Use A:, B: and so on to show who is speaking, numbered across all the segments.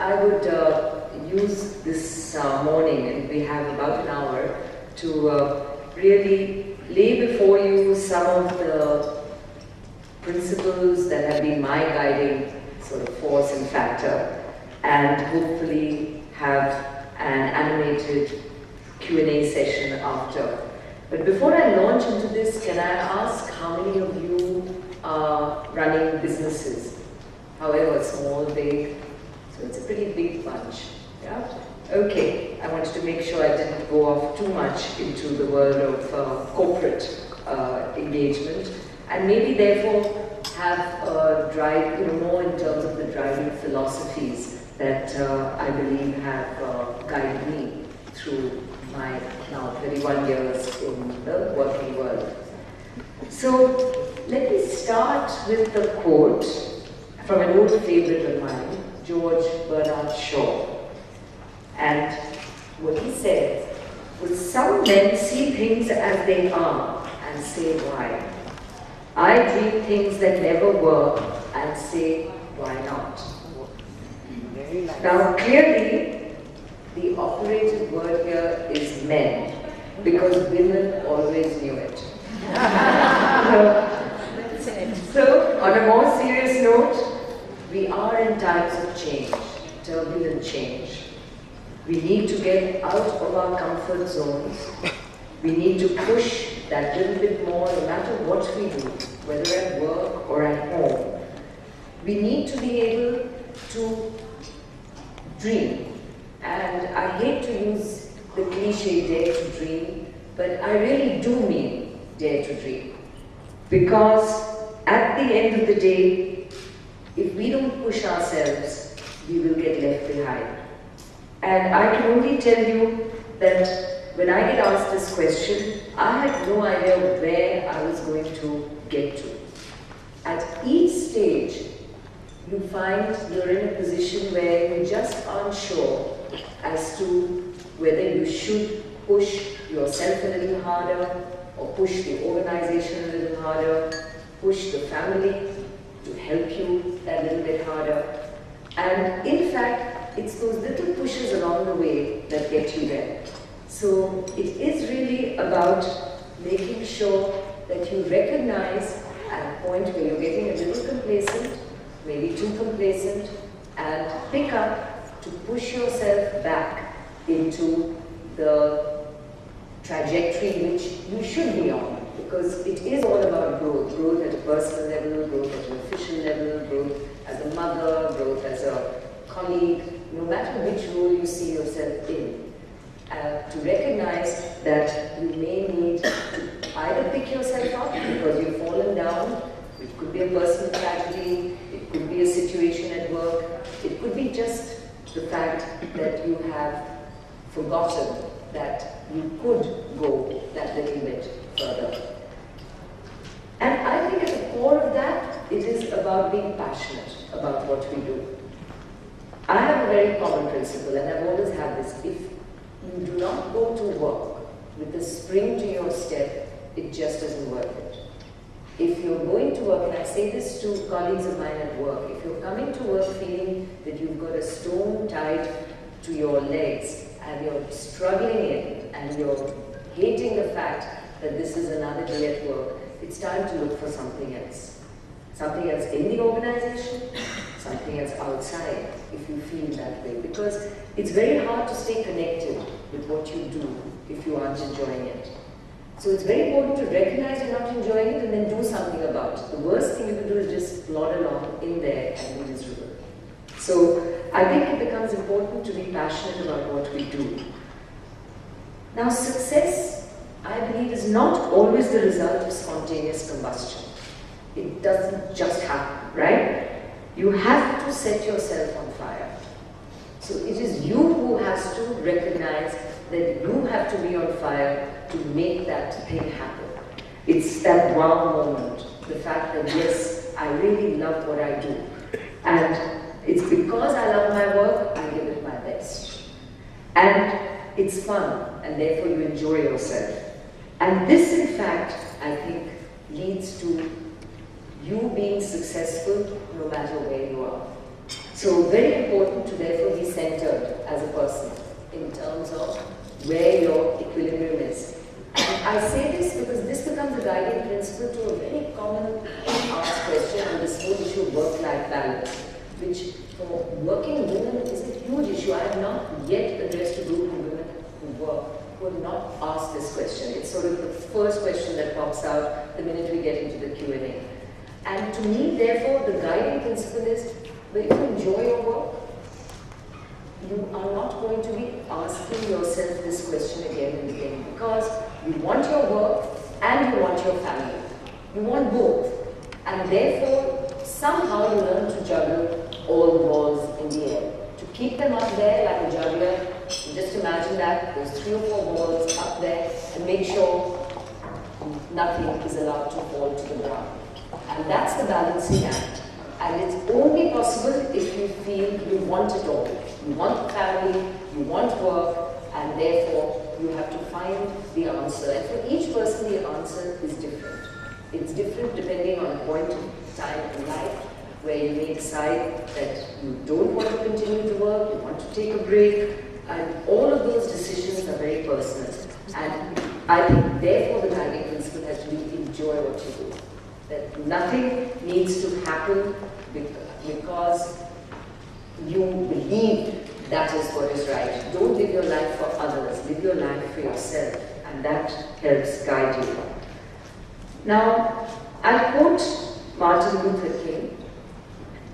A: I would use this morning, and we have about an hour, to really lay before you some of the principles that have been my guiding sort of force and factor, and hopefully have an animated Q&A session after. But before I launch into this, can I ask how many of you are running businesses? However small, big, so it's a pretty big bunch, yeah? Okay, I wanted to make sure I didn't go off too much into the world of corporate engagement, and maybe therefore have a drive, more in terms of the driving philosophies that I believe have guided me through my now 31 years in the working world. So let me start with the quote from an old favorite of mine, George Bernard Shaw. And what he said was, "Some men see things as they are and say why. I dream things that never were and say why not." Now clearly, the operative word here is men, because women always knew it. So, on a more serious note, we are in times of change, turbulent change. We need to get out of our comfort zones. We need to push that little bit more, no matter what we do, whether at work or at home. We need to be able to dream. And I hate to use the cliche dare to dream, but I really do mean dare to dream. Because at the end of the day, if we don't push ourselves, we will get left behind. And I can only tell you that when I get asked this question, I had no idea where I was going to get to. At each stage, you find you're in a position where you just aren't sure as to whether you should push yourself a little harder, or push the organization a little harder, push the family to help you a little bit harder. And in fact, it's those little pushes along the way that get you there. So it is really about making sure that you recognize at a point where you're getting a little complacent, maybe too complacent, and pick up to push yourself back into the trajectory which you should be on. Because it is all about growth. Growth at a personal level, growth at an official level, growth as a mother, growth as a colleague, no matter which role you see yourself in. To recognize that you may need to either pick yourself up because you've fallen down. It could be a personal tragedy, it could be a situation at work, it could be just the fact that you have forgotten that you could go that little bit further. And I think at the core of that, it is about being passionate about what we do. I have a very common principle, and I've always had this. If you do not go to work with a spring to your step, it just isn't worth it. If you're going to work, and I say this to colleagues of mine at work, if you're coming to work feeling that you've got a stone tied to your legs, and you're struggling in, and you're hating the fact that this is another day at work, it's time to look for something else. Something else in the organization, something else outside, if you feel that way. Because it's very hard to stay connected with what you do if you aren't enjoying it. So it's very important to recognize you're not enjoying it and then do something about it. The worst thing you can do is just plod along in there and be miserable. So I think it becomes important to be passionate about what we do. Now, success, I believe, is not always the result of spontaneous combustion. It doesn't just happen, right? You have to set yourself on fire. So it is you who has to recognize that you have to be on fire to make that thing happen. It's that wow moment, the fact that yes, I really love what I do. And it's because I love my work, I give it my best. And it's fun, and therefore you enjoy yourself. And this, in fact, I think, leads to you being successful no matter where you are. So very important to therefore be centered as a person in terms of where your equilibrium is. And I say this because this becomes a guiding principle to a very common asked question on this whole issue of work-life balance, which for working women is a huge issue. I have not yet addressed a group of women who work who have not asked this question. It's sort of the first question that pops out the minute we get into the Q&A. And to me, therefore, the guiding principle is, when you enjoy your work, you are not going to be asking yourself this question again and again, because you want your work and you want your family. You want both. And therefore, somehow you learn to juggle all the balls in the air. To keep them up there like a juggler, just imagine that, those 3 or 4 balls up there, and make sure nothing is allowed to fall to the ground. And that's the balancing act. And it's only possible if you feel you want it all. You want family, you want work, and therefore you have to find the answer. And for each person, the answer is different. It's different depending on a point of time in life where you may decide that you don't want to continue to work, you want to take a break, and all of those decisions are very personal. And I think therefore the guiding principle has to be enjoy what you do. That nothing needs to happen because you believe that is what is right. Don't live your life for others, live your life for yourself, and that helps guide you. Now, I'll quote Martin Luther King,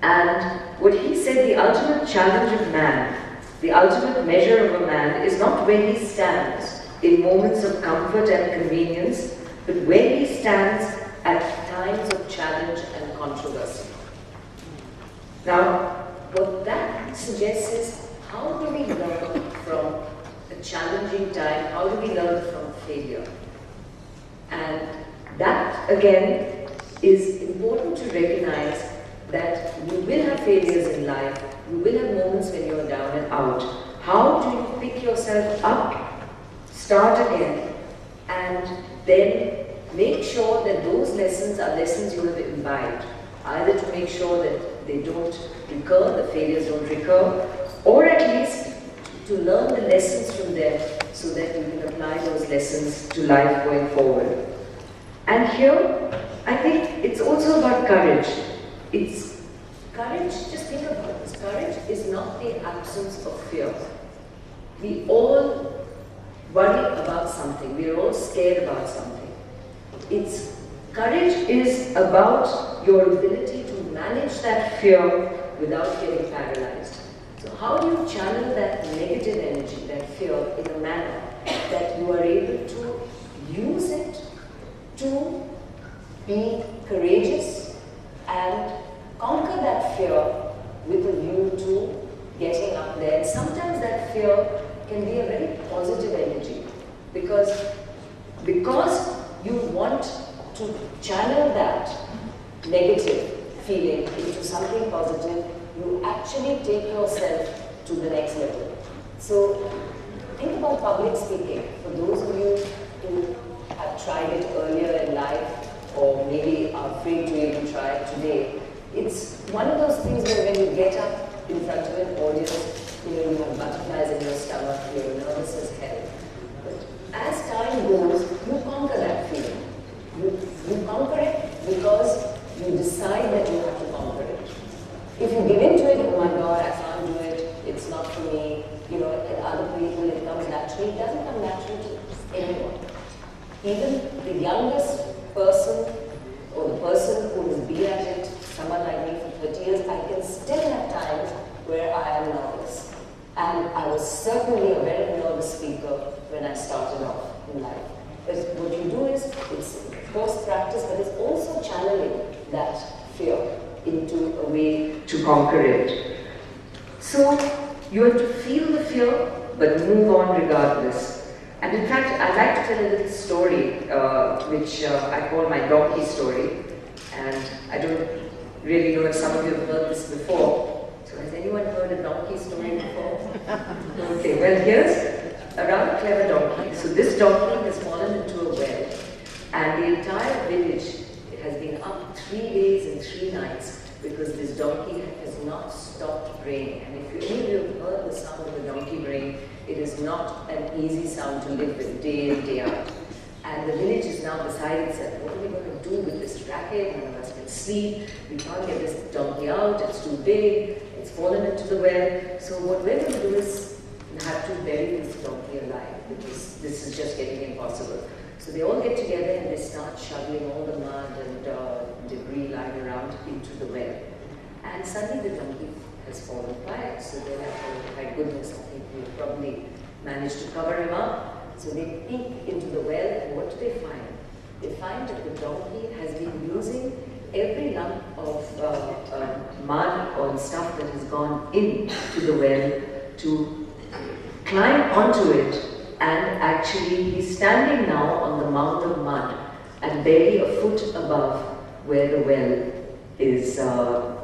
A: and what he said, the ultimate challenge of man, the ultimate measure of a man is not where he stands in moments of comfort and convenience, but where he stands at times of challenge and controversy. Now, what that suggests is, how do we learn from a challenging time? How do we learn from failure? And that, again, is important to recognize that you will have failures in life, you will have moments when you're down and out. How do you pick yourself up, start again, and then make sure that those lessons are lessons you have imbibed, either to make sure that they don't recur, the failures don't recur, or at least to learn the lessons from them so that you can apply those lessons to life going forward. And here, I think it's also about courage. It's courage, just think about this, courage is not the absence of fear. We all worry about something, we are all scared about something. Courage is about your ability to manage that fear without getting paralyzed. So how do you channel that negative energy, that fear, in a manner that you are able to use it to be courageous and conquer that fear with a view to getting up there? And sometimes that fear can be a very positive energy because you want to channel that negative feeling into something positive, you actually take yourself to the next level. So think about public speaking. For those of you who have tried it earlier in life or maybe are afraid to even try it today, it's one of those things where when you get up in front of an audience, you have butterflies in your stomach, you're nervous as hell. But as time goes, you conquer that feeling. You conquer it because you decide that you have to conquer it. If you give in to it, oh my God, I can't do it, it's not for me, and other people, it comes naturally. It doesn't come naturally to anyone. Even the youngest person or the person who has been at it, someone like me for 30 years, I can still have times where I am nervous. And I was certainly a very nervous speaker when I started off in life. But what you do is, it's of course practice, but it's also channeling that fear into a way to conquer it. So you have to feel the fear, but move on regardless. And in fact, I'd like to tell a little story, which I call my donkey story. And I don't really know if some of you have heard this before. So has anyone heard a donkey story before? Okay, well here's a rather clever donkey. So this donkey has fallen into a well, and the entire village has been up 3 days and 3 nights because this donkey has not stopped braying. And if any of you have heard the sound of a donkey braying, it is not an easy sound to live with day in, day out. And the village is now beside itself. What are we going to do with this racket? None of us can sleep. We can't get this donkey out. It's too big. It's fallen into the well. So what we're going to do is have to bury this donkey alive, because this is just getting impossible. So they all get together and they start shoveling all the mud and debris lying around into the well. And suddenly the donkey has fallen quiet. So they're like, oh my goodness, I think we've probably managed to cover him up. So they peek into the well, and what do they find? They find that the donkey has been using every lump of mud or stuff that has gone into the well to climb onto it, and actually he's standing now on the mound of mud and barely a foot above where the well is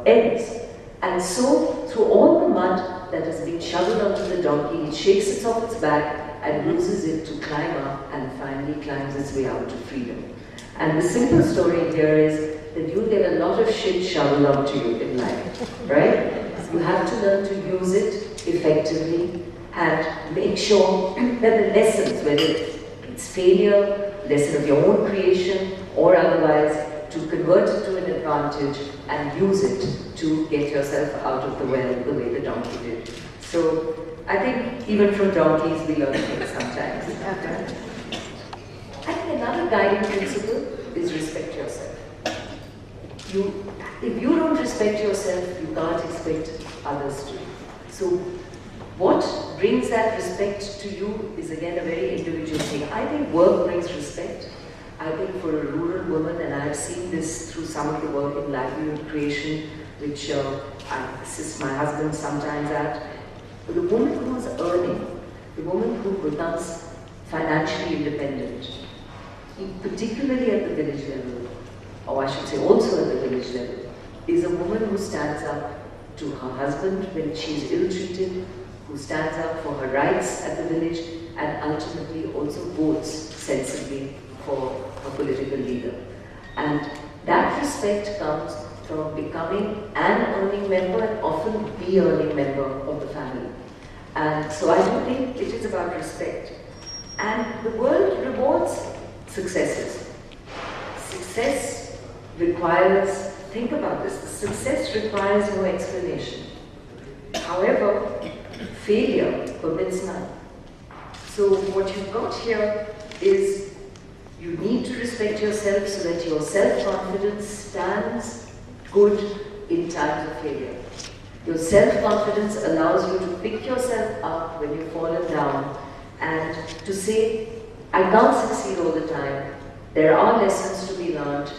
A: ends. And so through all the mud that has been shoveled onto the donkey, it shakes it off its back and uses it to climb up and finally climbs its way out to freedom. And the simple story here is that you'll get a lot of shit shoveled onto you in life, right? You have to learn to use it effectively and make sure that the lessons, whether it's failure, lesson of your own creation or otherwise, to convert it to an advantage and use it to get yourself out of the well the way the donkey did. So I think even from donkeys we learn things sometimes. I think another guiding principle is respect yourself. If you don't respect yourself, you can't expect others to. So what brings that respect to you is again a very individual thing. I think work brings respect. I think for a rural woman, and I've seen this through some of the work in livelihood creation, which I assist my husband sometimes at, the woman who's earning, the woman who becomes financially independent, particularly at the village level, or I should say also at the village level, is a woman who stands up to her husband when she's ill-treated, who stands up for her rights at the village, and ultimately also votes sensibly for a political leader. And that respect comes from becoming an earning member and often the earning member of the family. And so I do think it is about respect. And the world rewards successes. Success requires, think about this, success requires no explanation. However, failure permits none. So what you've got here is you need to respect yourself so that your self-confidence stands good in times of failure. Your self-confidence allows you to pick yourself up when you've fallen down and to say, I can't succeed all the time. There are lessons to be learned.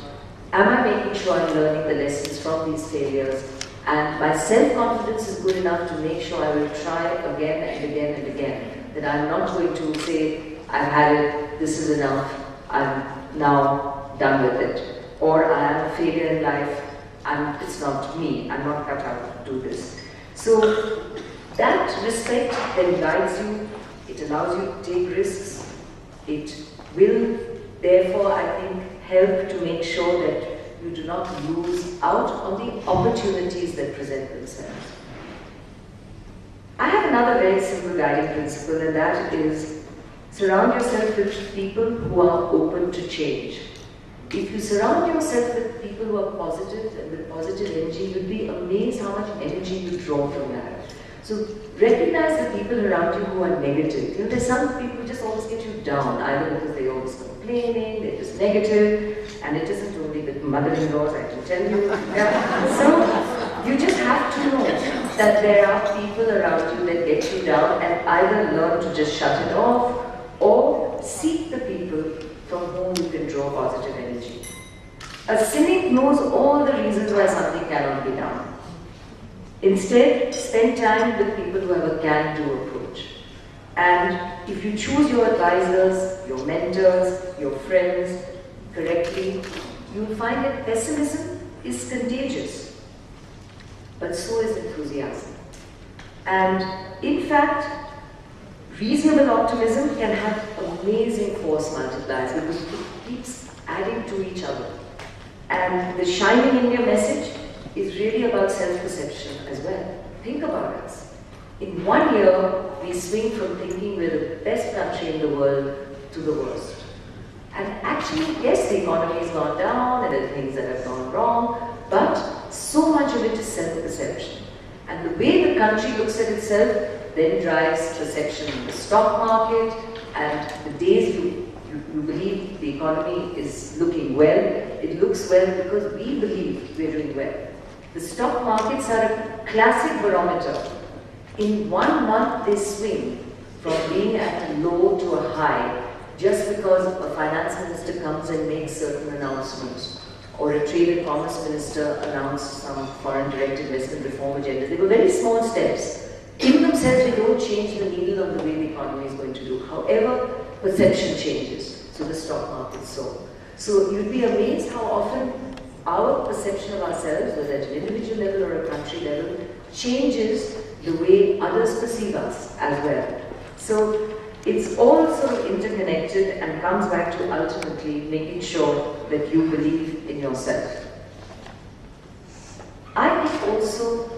A: Am I making sure I'm learning the lessons from these failures? And my self-confidence is good enough to make sure I will try again and again and again. That I'm not going to say, I've had it, this is enough, I'm now done with it. Or I am a failure in life, it's not me, I'm not cut out to do this. So that respect then guides you, it allows you to take risks, it will therefore, I think, help to make sure that you do not lose out on the opportunities that present themselves. I have another very simple guiding principle, and that is surround yourself with people who are open to change. If you surround yourself with people who are positive and with positive energy, you'll be amazed how much energy you draw from that. So recognize the people around you who are negative. You know, there's some people who just always get you down, either because they're always complaining, they're just negative, and it isn't only the mother-in-laws, I can tell you. Yeah. So you just have to know that there are people around you that get you down, and either learn to just shut it off or seek the people from whom you can draw positive energy. A cynic knows all the reasons why something cannot be done. Instead, spend time with people who have a can-do approach. And if you choose your advisors, your mentors, your friends correctly, you'll find that pessimism is contagious, but so is enthusiasm. And in fact, reasonable optimism can have amazing force multipliers because it keeps adding to each other. And the Shining India message is really about self-perception as well. think about us. In 1 year, we swing from thinking we're the best country in the world to the worst. And actually, yes, the economy has gone down and there are things that have gone wrong, but so much of it is self-perception. And the way the country looks at itself then drives perception in the stock market, and the days you believe the economy is looking well, it looks well because we believe we're doing well. The stock markets are a classic barometer. In 1 month they swing from being at a low to a high just because a finance minister comes and makes certain announcements, or a trade and commerce minister announced some foreign direct investment reform agenda. They were very small steps. In themselves, they don't change the needle of the way the economy is going to do. However, perception changes, so the stock market so. So you'd be amazed how often our perception of ourselves, whether at an individual level or a country level, changes the way others perceive us as well. So it's all sort of interconnected and comes back to ultimately making sure that you believe in yourself. I think also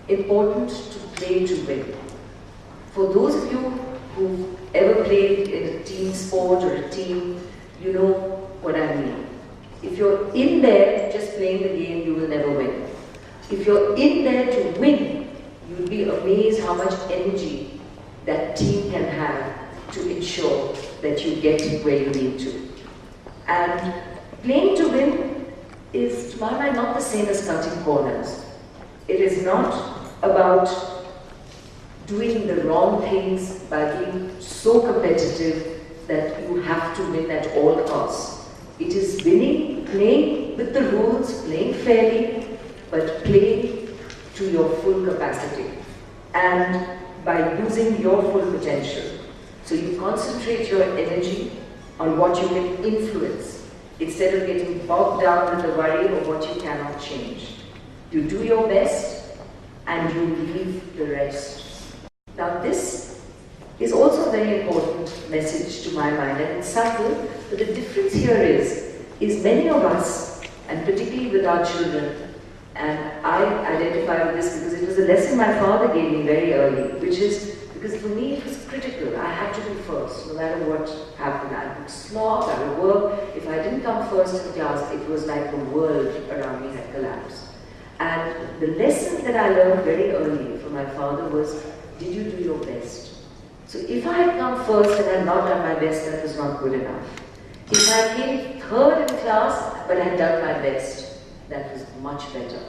A: important to play to win. For those of you who've ever played in a team sport or a team, you know what I mean. If you're in there just playing the game, you will never win. If you're in there to win, you'll be amazed how much energy that team can have to ensure that you get where you need to. And playing to win is, to my mind, not the same as cutting corners. It is not about doing the wrong things by being so competitive that you have to win at all costs. It is winning, playing with the rules, playing fairly, but playing to your full capacity and by using your full potential. So you concentrate your energy on what you can influence instead of getting bogged down with the worry of what you cannot change. You do your best and you leave the rest. Now this is also a very important message to my mind, and it's subtle, but the difference here is many of us, and particularly with our children, and I identify with this because it was a lesson my father gave me very early, which is, because for me it was critical. I had to be first, no matter what happened. I would slog, I would work. If I didn't come first in class, it was like the world around me had collapsed. And the lesson that I learned very early from my father was, did you do your best? So if I had come first and had not done my best, that was not good enough. If I came third in class, but had done my best, that was much better.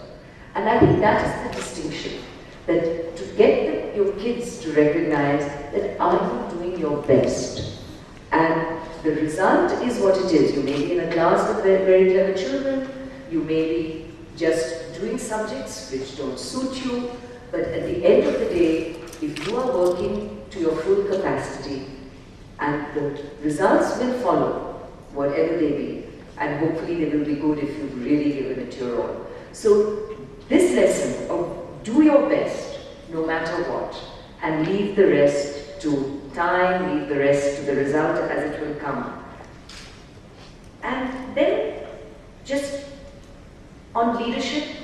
A: And I think that is the distinction. That to get your kids to recognize that are you doing your best? And the result is what it is. You may be in a class with very clever children, you may be just doing subjects which don't suit you, but at the end of the day, if you are working to your full capacity, and the results will follow, whatever they be, and hopefully they will be good if you've really given it your all. So this lesson of do your best, no matter what, and leave the rest to time, leave the rest to the result as it will come. And then, just on leadership,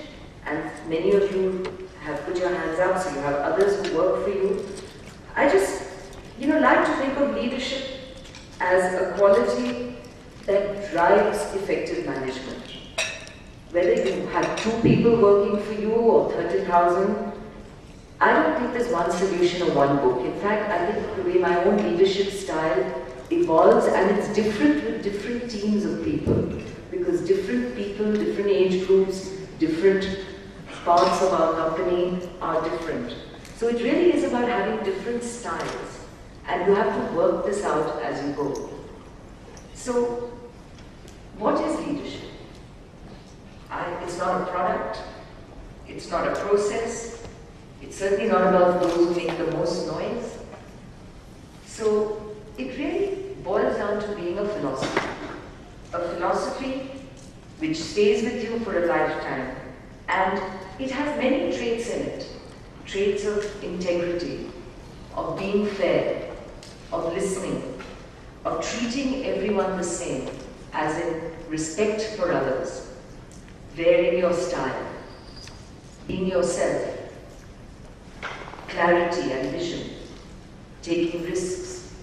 A: and many of you have put your hands up, so you have others who work for you. I just, like to think of leadership as a quality that drives effective management. Whether you have 2 people working for you or 30,000, I don't think there's one solution or one book. In fact, I think the way my own leadership style evolves, and it's different with different teams of people, because different people, different age groups, different parts of our company are different. So it really is about having different styles, and you have to work this out as you go. So, what is leadership? It's not a product, it's not a process, it's certainly not about those who make the most noise. So, it really boils down to being a philosophy which stays with you for a lifetime, and it has many traits in it. Traits of integrity, of being fair, of listening, of treating everyone the same, as in respect for others, varying your style, being yourself, clarity and vision, taking risks,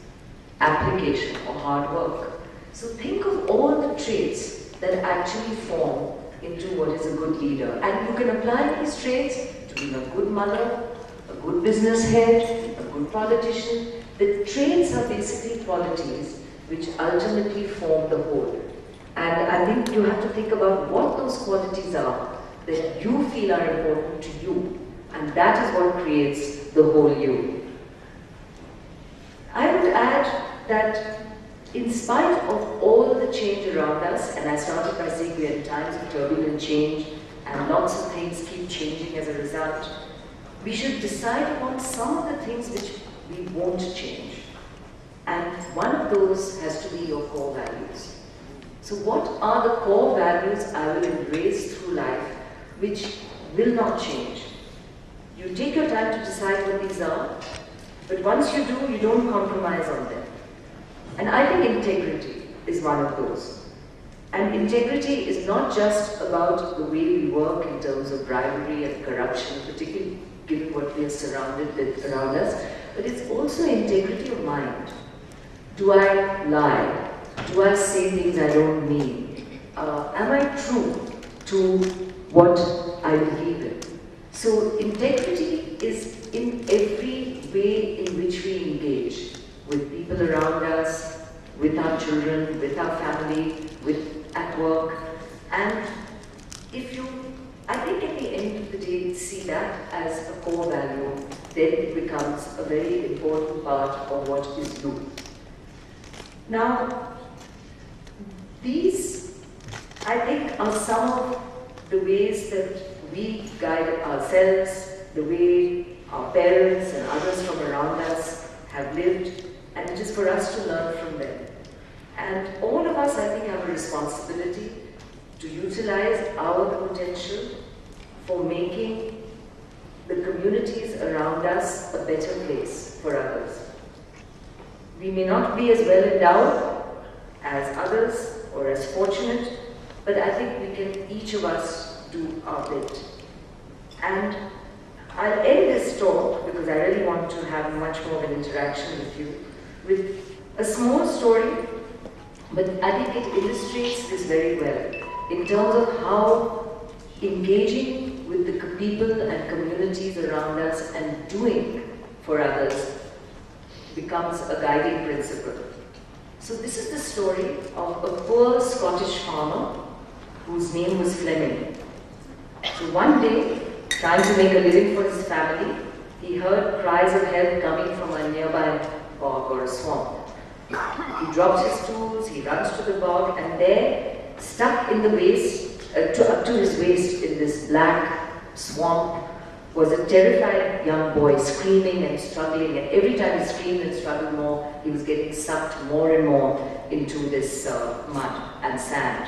A: application or hard work. So think of all the traits that actually form into what is a good leader. And you can apply these traits to being a good mother, a good business head, a good politician. The traits are basically qualities which ultimately form the whole. And I think you have to think about what those qualities are that you feel are important to you. And that is what creates the whole you. I would add that in spite of all the change around us, and I started by saying we are in times of turbulent change and lots of things keep changing as a result, we should decide upon some of the things which we won't change. And one of those has to be your core values. So what are the core values I will embrace through life which will not change? You take your time to decide what these are, but once you do, you don't compromise on them. And I think integrity is one of those. And integrity is not just about the way we work in terms of bribery and corruption, particularly given what we are surrounded with around us, but it's also integrity of mind. Do I lie? Do I say things I don't mean? Am I true to what I believe in? So integrity is in every way in which we engage with people around us, with our children, with our family, at work. And if you, I think at the end of the day, see that as a core value, then it becomes a very important part of what is you. Now, these, I think, are some of the ways that we guide ourselves, the way our parents and others from around us have lived, and it is for us to learn from them. And all of us, I think, have a responsibility to utilize our potential for making the communities around us a better place for others. We may not be as well endowed as others or as fortunate, but I think we can, each of us, do our bit. And I'll end this talk, because I really want to have much more of an interaction with you, with a small story, but I think it illustrates this very well in terms of how engaging with the people and communities around us and doing for others becomes a guiding principle. So this is the story of a poor Scottish farmer whose name was Fleming. So one day, trying to make a living for his family, he heard cries of help coming from a nearby bog or a swamp. He drops his tools, he runs to the bog, and there, stuck in the waist, up to his waist in this black swamp, was a terrified young boy screaming and struggling, and every time he screamed and struggled more, he was getting sucked more and more into this mud and sand.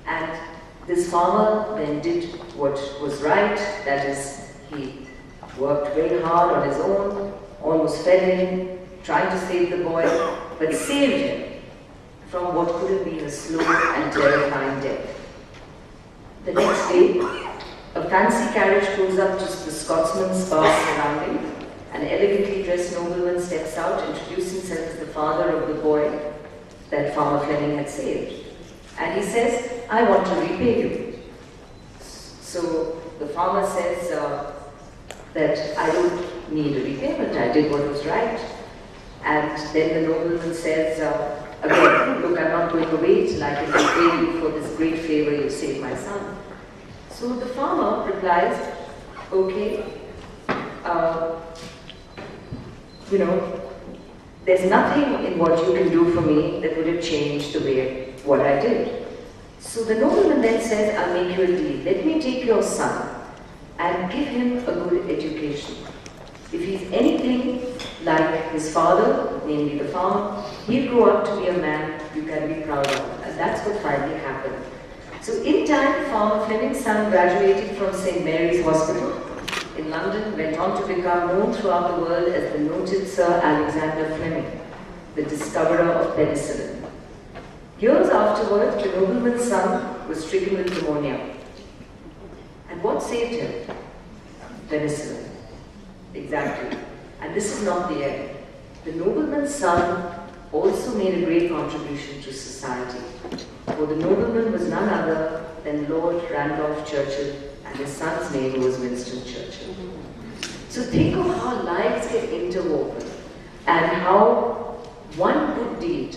A: And this farmer then did what was right, that is, he worked very hard on his own, almost fell in, trying to save the boy, but saved him from what could have been a slow and terrifying death. The next day, a fancy carriage pulls up to the Scotsman's sparse surroundings. An elegantly dressed nobleman steps out, introducing himself as the father of the boy that Farmer Fleming had saved. And he says, "I want to repay you." So the farmer says that I don't need a repayment, I did what was right. And then the nobleman says, again, look, I'm not going to wait till I can repay you for this great favor you saved my son. So the farmer replies, okay, there's nothing in what you can do for me that would have changed the way what I did. So the nobleman then says, I'll make you a deal. Let me take your son and give him a good education. If he's anything like his father, namely the farmer, he'll grow up to be a man you can be proud of. And that's what finally happened. So in time, Farmer Fleming's son graduated from St. Mary's Hospital in London, went on to become known throughout the world as the noted Sir Alexander Fleming, the discoverer of penicillin. Years afterward, the nobleman's son was stricken with pneumonia. And what saved him? Penicillin. Exactly. And this is not the end. The nobleman's son also made a great contribution to society. For the nobleman was none other than Lord Randolph Churchill, and his son's name was Winston Churchill. So think of how lives get interwoven and how one good deed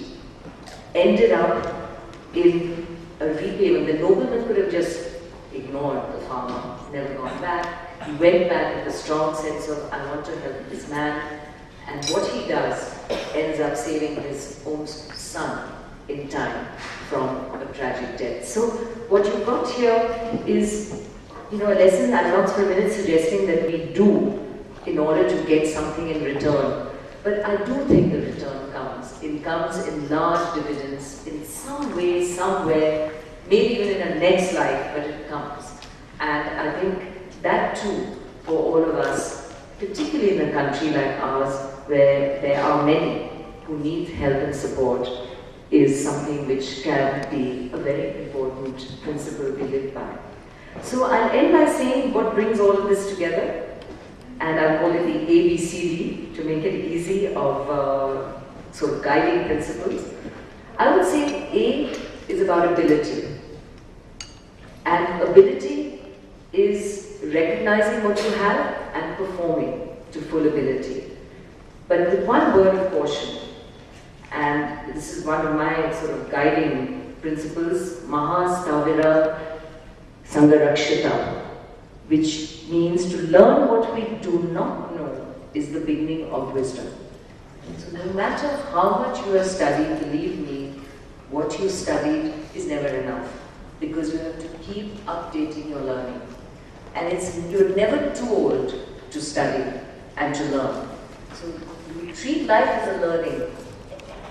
A: ended up in a repayment. The nobleman could have just ignored the farmer, never gone back. He went back with a strong sense of, I want to help this man. And what he does ends up saving his own son in time from a tragic death. So what you've got here is, a lesson. I'm not for a minute suggesting that we do in order to get something in return. But I do think the return comes. It comes in large dividends, in some way, somewhere, maybe even in a next life, but it comes. And I think that too, for all of us, particularly in a country like ours, where there are many who need help and support, is something which can be a very important principle to live by. So I'll end by saying what brings all of this together. And I'll call it the ABCD to make it easy of sort of guiding principles. I would say A is about ability. And ability is recognizing what you have and performing to full ability. But with one word of caution, and this is one of my sort of guiding principles, Maha Stavira Sangarakshita, which means to learn what we do not know is the beginning of wisdom. So no matter how much you have studied, believe me, what you studied is never enough, because you have to keep updating your learning. And you're never too old to study and to learn. So you treat life as a learning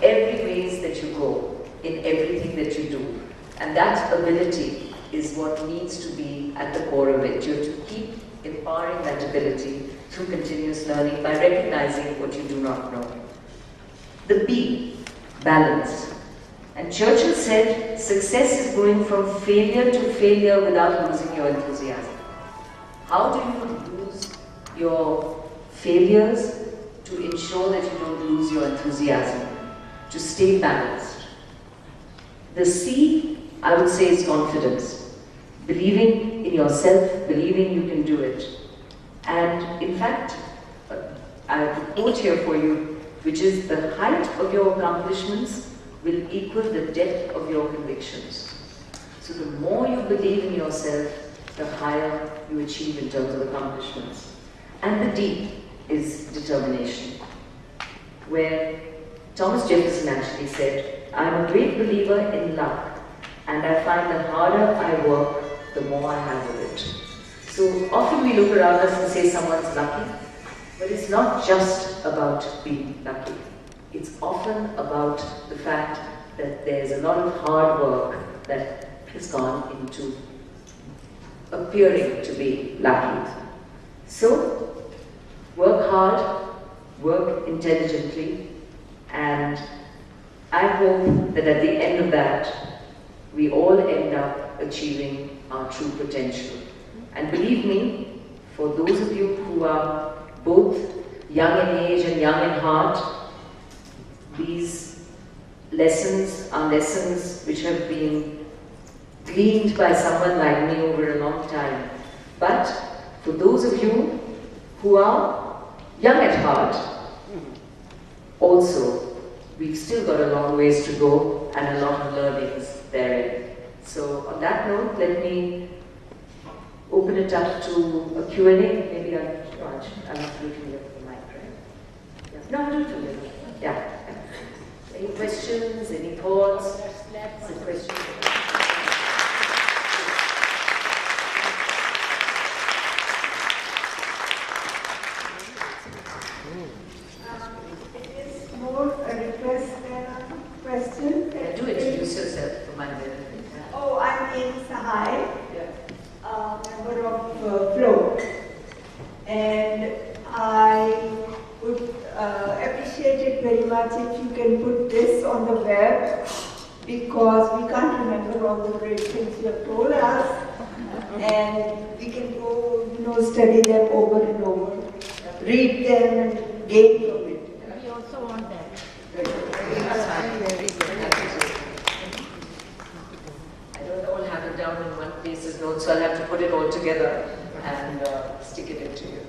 A: every ways that you go, in everything that you do. And that ability is what needs to be at the core of it. You have to keep empowering that ability through continuous learning by recognizing what you do not know. The B, balance. And Churchill said, success is going from failure to failure without losing your enthusiasm. How do you use your failures to ensure that you don't lose your enthusiasm? To stay balanced. The C, I would say, is confidence. Believing in yourself, believing you can do it. And in fact, I have a quote here for you, which is, the height of your accomplishments will equal the depth of your convictions. So the more you believe in yourself, the higher you achieve in terms of accomplishments. And the D is determination, where Thomas Jefferson actually said, I'm a great believer in luck, and I find the harder I work, the more I have of it. So often we look around us and say someone's lucky, but it's not just about being lucky. It's often about the fact that there's a lot of hard work that has gone into appearing to be lucky. So work hard, work intelligently, and I hope that at the end of that, we all end up achieving our true potential. And believe me, for those of you who are both young in age and young in heart, these lessons are lessons which have been gleaned by someone like me over a long time. But for those of you who are young at heart, also, we've still got a long ways to go and a lot of learnings therein. So on that note, let me open it up to a Q&A. Maybe I'll have to do it from the mic, right? Yeah. No, I'll do it from the yeah. Any questions, any thoughts? Some questions?
B: It is more a request than a question.
A: Do introduce yourself for my benefit.
B: Oh, I'm Amy Sahai,
A: Yeah.
B: member of Flow. And I would appreciate it very much if you can put this on the web, because we can't remember all the great things you have told us, and we can go, study them over and over. read them and gain from it.
C: We also want that.
A: I don't all have it down in one place as notes, so I'll have to put it all together and stick it into you.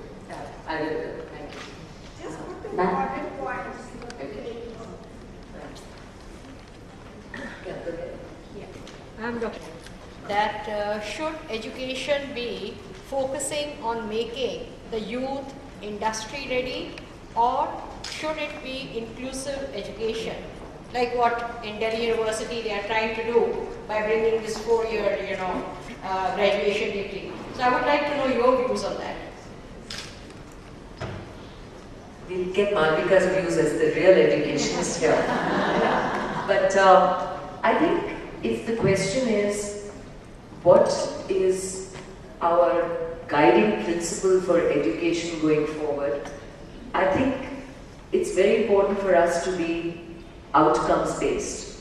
A: I will. Thank you.
B: Just put the important points.
A: Okay. Yeah, go ahead.
C: I'm Dr.
D: That should education be focusing on making the youth industry ready, or should it be inclusive education, like what in Delhi University they are trying to do by bringing this 4-year, graduation degree. So I would like to know your views on that.
A: We'll get Malvika's views as the real educationist here. But I think if the question is, what is our guiding principle for education going forward, I think it's very important for us to be outcomes based.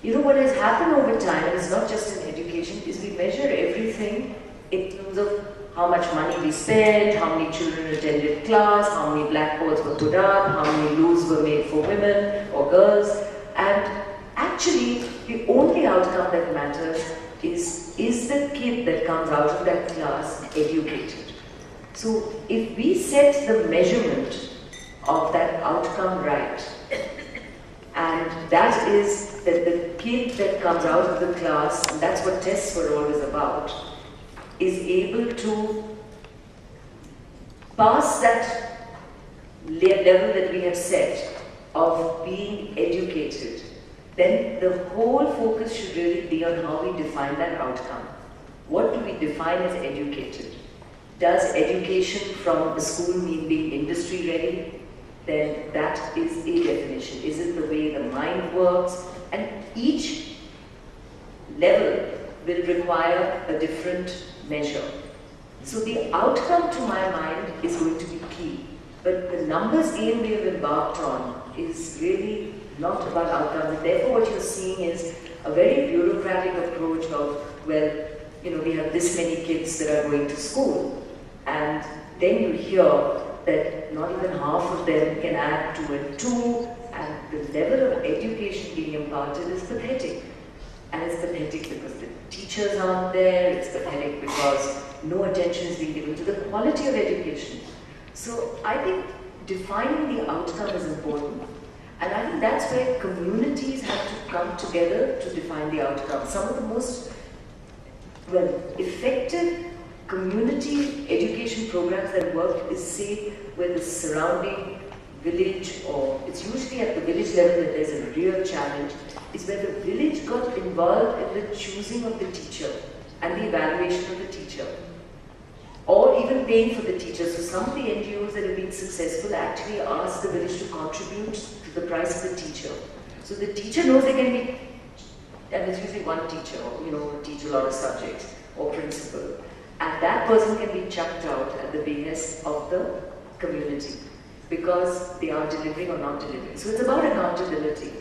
A: You know, what has happened over time, and it's not just in education, is we measure everything in terms of how much money we spent, how many children attended class, how many blackboards were put up, how many loos were made for women or girls, and actually the only outcome that matters is the kid that comes out of that class educated? So if we set the measurement of that outcome right, and that is that the kid that comes out of the class, and that's what tests were always about, is able to pass that level that we have set of being educated, then the whole focus should really be on how we define that outcome. What do we define as educated? Does education from a school mean being industry ready? Then that is a definition. Is it the way the mind works? And each level will require a different measure. So the outcome, to my mind, is going to be key. But the numbers game we have embarked on is really not about outcomes. And therefore what you're seeing is a very bureaucratic approach of, well, we have this many kids that are going to school. And then you hear that not even half of them can add 2 and 2, and the level of education being imparted is pathetic. And it's pathetic because the teachers aren't there, it's pathetic because no attention is being given to the quality of education. So I think defining the outcome is important. And I think that's where communities have to come together to define the outcome. Some of the most, effective community education programs that work is, say, where the surrounding village, or it's usually at the village level that there's a real challenge, is where the village got involved in the choosing of the teacher and the evaluation of the teacher, or even paying for the teacher. So some of the NGOs that have been successful actually ask the village to contribute to the price of the teacher. So the teacher knows they can be, and it's usually one teacher, teach a lot of subjects, or principal. And that person can be chucked out at the behest of the community because they are delivering or not delivering. So it's about accountability.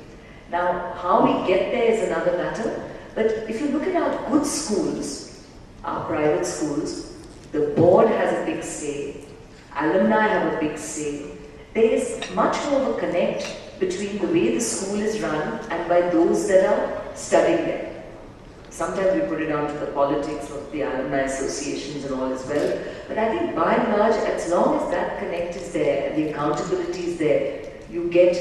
A: Now, how we get there is another matter, but if you look at our good schools, our private schools, the board has a big say, alumni have a big say. There is much more of a connect between the way the school is run and by those that are studying there. Sometimes we put it down to the politics of the alumni associations and all as well. But I think by and large, as long as that connect is there and the accountability is there, you get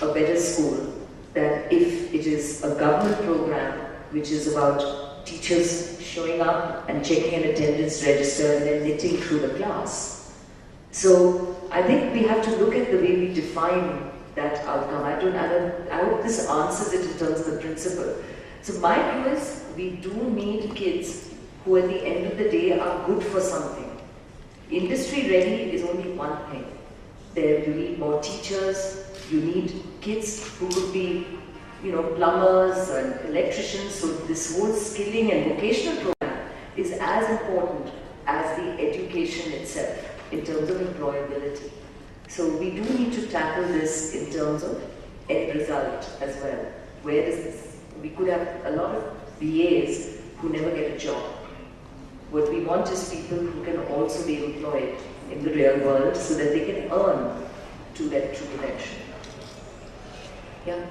A: a better school than if it is a government program which is about teachers showing up and checking an attendance register and then knitting through the class. So I think we have to look at the way we define that outcome. I hope this answers it in terms of the principle. So my view is, we do need kids who at the end of the day are good for something. Industry ready is only one thing. You need more teachers, you need kids who could be, plumbers and electricians. So this whole skilling and vocational program is as important as the education itself in terms of employability. So we do need to tackle this in terms of end result as well. Where does this? We could have a lot of BAs who never get a job. What we want is people who can also be employed in the real world so that they can earn to that true connection. Yeah.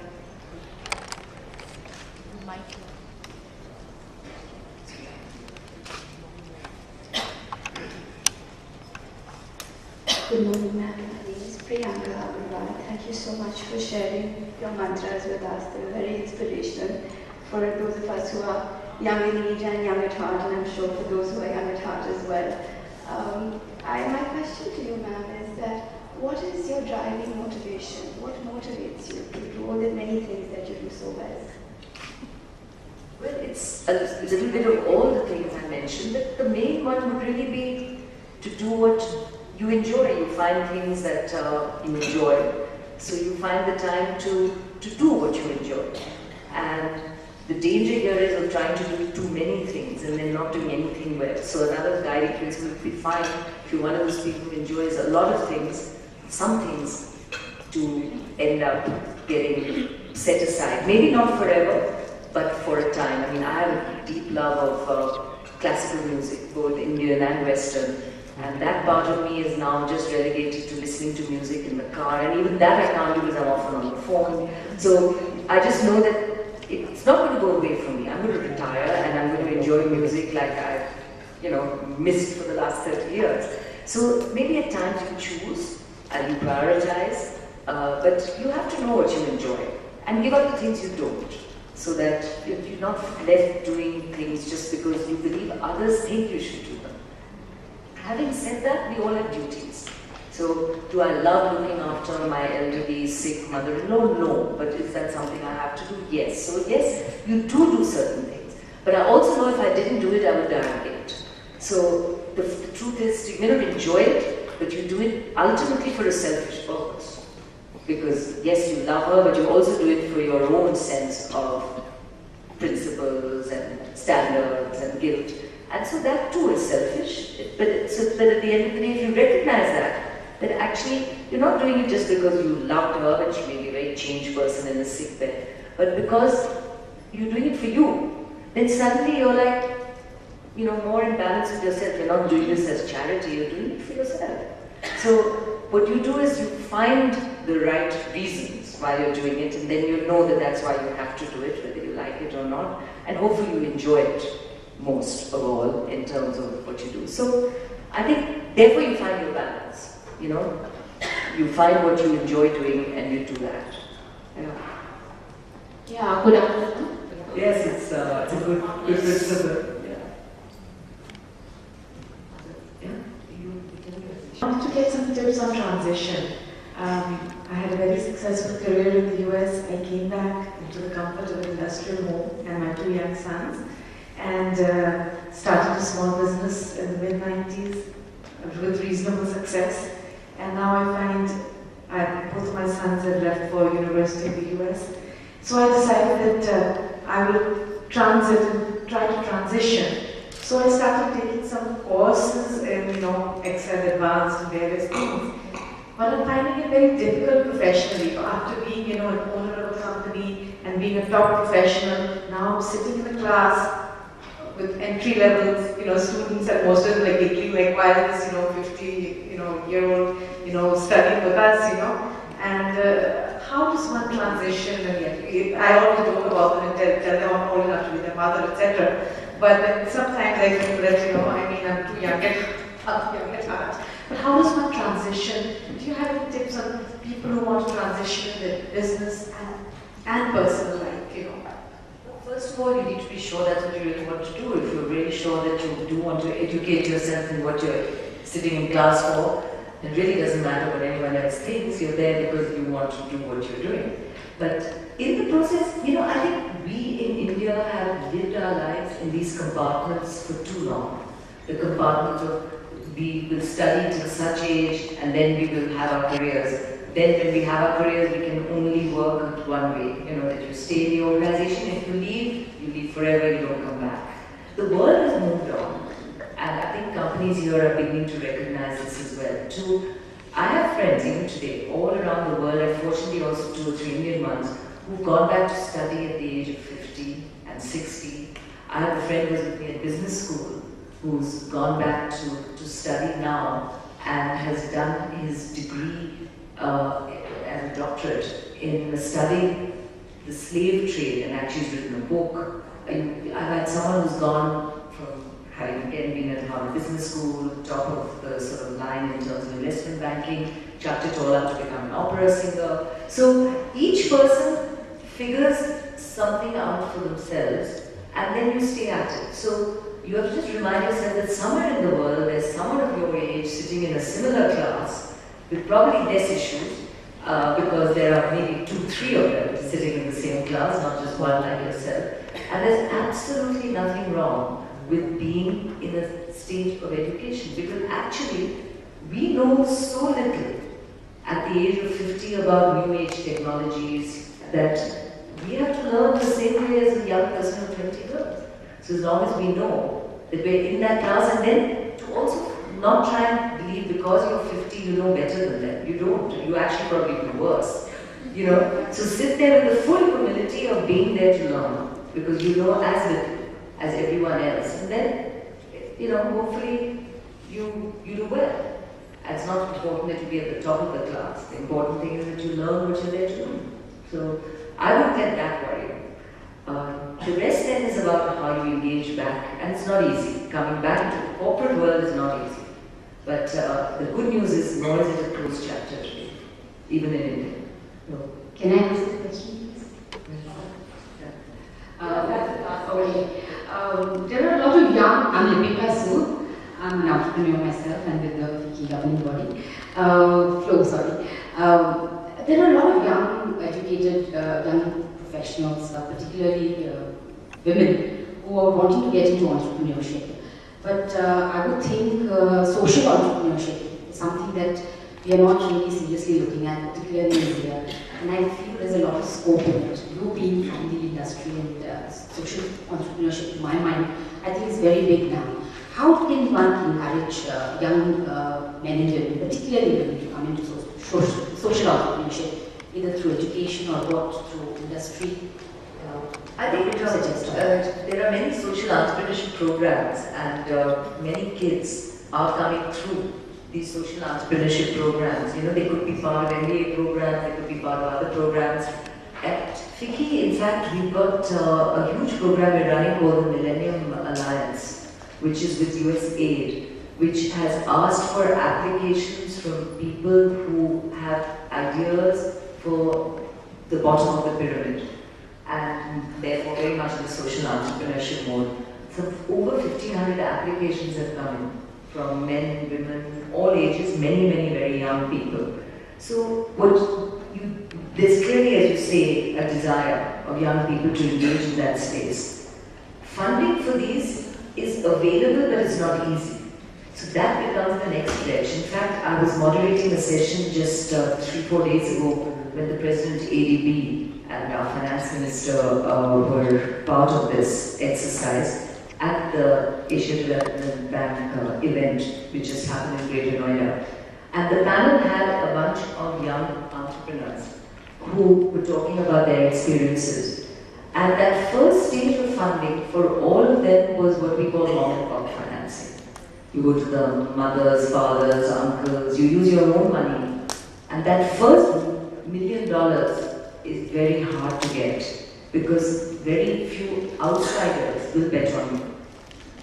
E: Good morning, ma'am. My name is Priyanka Agarwal. Thank you so much for sharing your mantras with us. They're very inspirational for those of us who are young in age and young at heart, and I'm sure for those who are young at heart as well. My question to you, ma'am, is that what is your driving motivation? What motivates you to do all the many things that you do so well?
A: Well, it's a little bit of all the things I mentioned, but the main one would really be to do what you enjoy. You find things that you enjoy, so you find the time to do what you enjoy. And the danger here is of trying to do too many things and then not doing anything well. So another guiding principle would be fine if you're one of those people who enjoys a lot of things, some things to end up getting set aside. Maybe not forever, but for a time. I mean, I have a deep love of classical music, both Indian and Western. And that part of me is now just relegated to listening to music in the car, and even that I can't do because I'm often on the phone. So I just know that it's not going to go away from me. I'm going to retire and I'm going to enjoy music like I've, missed for the last 30 years. So maybe at times you choose and you prioritize, but you have to know what you enjoy and give up the things you don't, so that you're not left doing things just because you believe others think you should do them. Having said that, we all have duties. So, do I love looking after my elderly, sick mother-in-law? No. But is that something I have to do? Yes. So, yes, you do certain things. But I also know if I didn't do it, I would die of guilt. So, the truth is, you may not enjoy it, but you do it ultimately for a selfish purpose. Because, yes, you love her, but you also do it for your own sense of principles and standards and guilt. And so that too is selfish, but so that at the end of the day, if you recognize that actually you're not doing it just because you loved her and she may be a very changed person in a sick bed, but because you're doing it for you, then suddenly you're like, more in balance with yourself. You're not doing this as charity, you're doing it for yourself. So what you do is you find the right reasons why you're doing it, and then you know that that's why you have to do it, whether you like it or not, and hopefully you enjoy it most of all in terms of what you do. So I think therefore you find your balance, you find what you enjoy doing and you do that.
E: Yeah, good afternoon.
A: Yes, it's a good principle.
F: I wanted to get some tips on transition. I had a very successful career in the US. I came back into the comfort of an industrial home and my 2 young sons, and started a small business in the mid-90s with reasonable success. And now I find both my sons have left for university in the US. So I decided that I will transit and try to transition. So I started taking some courses in, Excel Advanced and various things. But I'm finding it very difficult professionally. After being, an owner of a company and being a top professional, now I'm sitting in a class with entry levels, students, and most of them like giggling like, why is this, 50-year-old, studying with us, and how does one transition? And I always joke about them and tell them I'm old enough to be their mother, etc. But then sometimes I think that, I'm too young at heart. But how does one transition? Do you have any tips on people who want to transition in their business and personal life,
A: First of all, you need to be sure that's what you really want to do. If you're really sure that you do want to educate yourself in what you're sitting in class for, it really doesn't matter what anyone else thinks. You're there because you want to do what you're doing. But in the process, I think we in India have lived our lives in these compartments for too long. The compartment of we will study till such age and then we will have our careers. Then when we have our careers, we can only work one way, that you stay in the organization. If you leave forever, you don't come back. The world has moved on, and I think companies here are beginning to recognize this as well. I have friends, even today, all around the world, and fortunately also 2 or 3 Indian ones, who've gone back to study at the age of 50 and 60. I have a friend who's with me at business school, who's gone back to study now, and has done his degree as a doctorate in studying the slave trade, and actually has written a book. I've had someone who's gone from having again been at Harvard Business School, top of the sort of line in terms of investment banking, chucked it all up to become an opera singer. So each person figures something out for themselves, and then you stay at it. So you have to just remind yourself that somewhere in the world there's someone of your age sitting in a similar class with probably less issues, because there are maybe 2, 3 of them sitting in the same class, not just one like yourself. And there's absolutely nothing wrong with being in a stage of education, because actually we know so little at the age of 50 about new age technologies that we have to learn the same way as a young person of 20 learns. So as long as we know that we're in that class, and then to also not try and believe because you're 50 you know better than them. You don't. You actually probably do worse. You know? So sit there with the full humility of being there to learn, because you know as little as everyone else. And then, you know, hopefully you do well. It's not important that you be at the top of the class. The important thing is that you learn what you're there to do. So I wouldn't get that worried. The rest then is about how you engage back, and it's not easy. Coming back into the corporate world is not easy. But the good news is, nor is it a closed chapter today, even in India. No.
G: Can I ask a question, please? There are a lot of young, I'm Lipika Sood, I'm an entrepreneur myself and with the FICCI governing body, there are a lot of young, educated, young professionals, particularly women, who are wanting to get into entrepreneurship. But I would think social entrepreneurship is something that we are not really seriously looking at, particularly in India. And I feel there's a lot of scope in it. You being from the industry and social entrepreneurship, to my mind, I think is very big now. How can one encourage young men and women, particularly women, to come into social entrepreneurship, either through education or what, through industry?
A: I think there are many social entrepreneurship programs, and many kids are coming through these social entrepreneurship programs. You know, they could be part of MBA programs, they could be part of other programs. At FICCI, in fact, we've got a huge program we're running called the Millennium Alliance, which is with USAID, which has asked for applications from people who have ideas for the bottom of the pyramid, and therefore very much in the social entrepreneurship mode. So over 1,500 applications have come in from men, women, all ages, many, many very young people. So there's clearly, as you say, a desire of young people to engage in that space. Funding for these is available, but it's not easy. So that becomes the next pledge. In fact, I was moderating a session just 3-4 days ago when the President ADB and our Finance Minister were part of this exercise at the Asia Development Bank event, which just happened in Greater Noida. And the panel had a bunch of young entrepreneurs who were talking about their experiences. And that first stage of funding for all of them was what we call mom and pop financing. You go to the mothers, fathers, uncles, you use your own money. And that first $1 million is very hard to get, because very few outsiders will bet on you.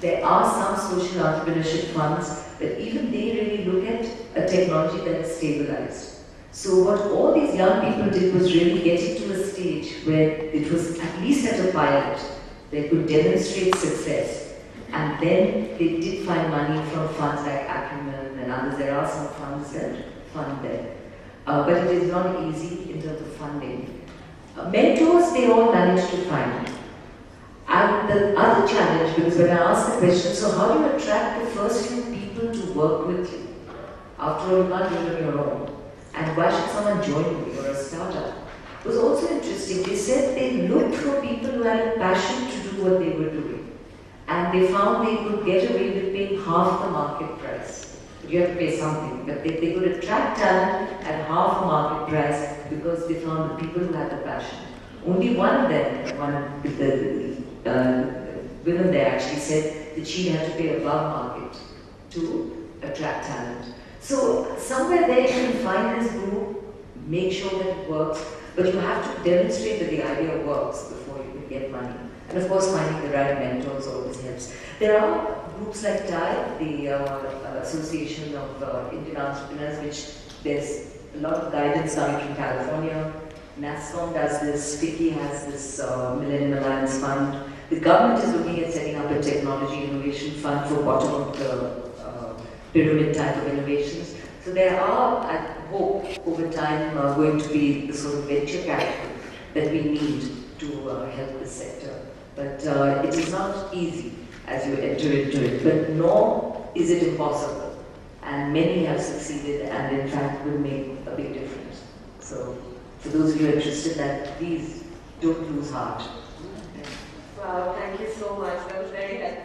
A: There are some social entrepreneurship funds, but even they really look at a technology that is stabilized. So what all these young people did was really get it to a stage where it was at least at a pilot. They could demonstrate success. And then they did find money from funds like Acumen and others. There are some funds that fund them. But it is not easy in terms of funding. Mentors, they all managed to find. And the other challenge, because when I asked the question, so how do you attract the first few people to work with you? After all, you can't do it on your own. And why should someone join you? You're a startup. It was also interesting. They said they looked for people who had a passion to do what they were doing. And they found they could get away with paying half the market price. You have to pay something, but they could attract talent at half the market price because they found the people who had the passion. Only one of them, one of the women there actually said that she had to pay above market to attract talent. So somewhere there you can find this group, make sure that it works, but you have to demonstrate that the idea works before you can get money. And of course, finding the right mentors always helps. There are groups like TIE, the Association of Indian Entrepreneurs, which there's a lot of guidance coming from California. NASSCOM does this, FICCI has this Millennium Alliance Fund. The government is looking at setting up a technology innovation fund for bottom of the pyramid type of innovations. So there are, I hope, over time going to be the sort of venture capital that we need to help this sector. But it is not easy as you enter into it, but nor is it impossible. And many have succeeded and in fact will make a big difference. So for those of you interested, that please don't lose heart.
B: Wow, thank you so much. That was very helpful.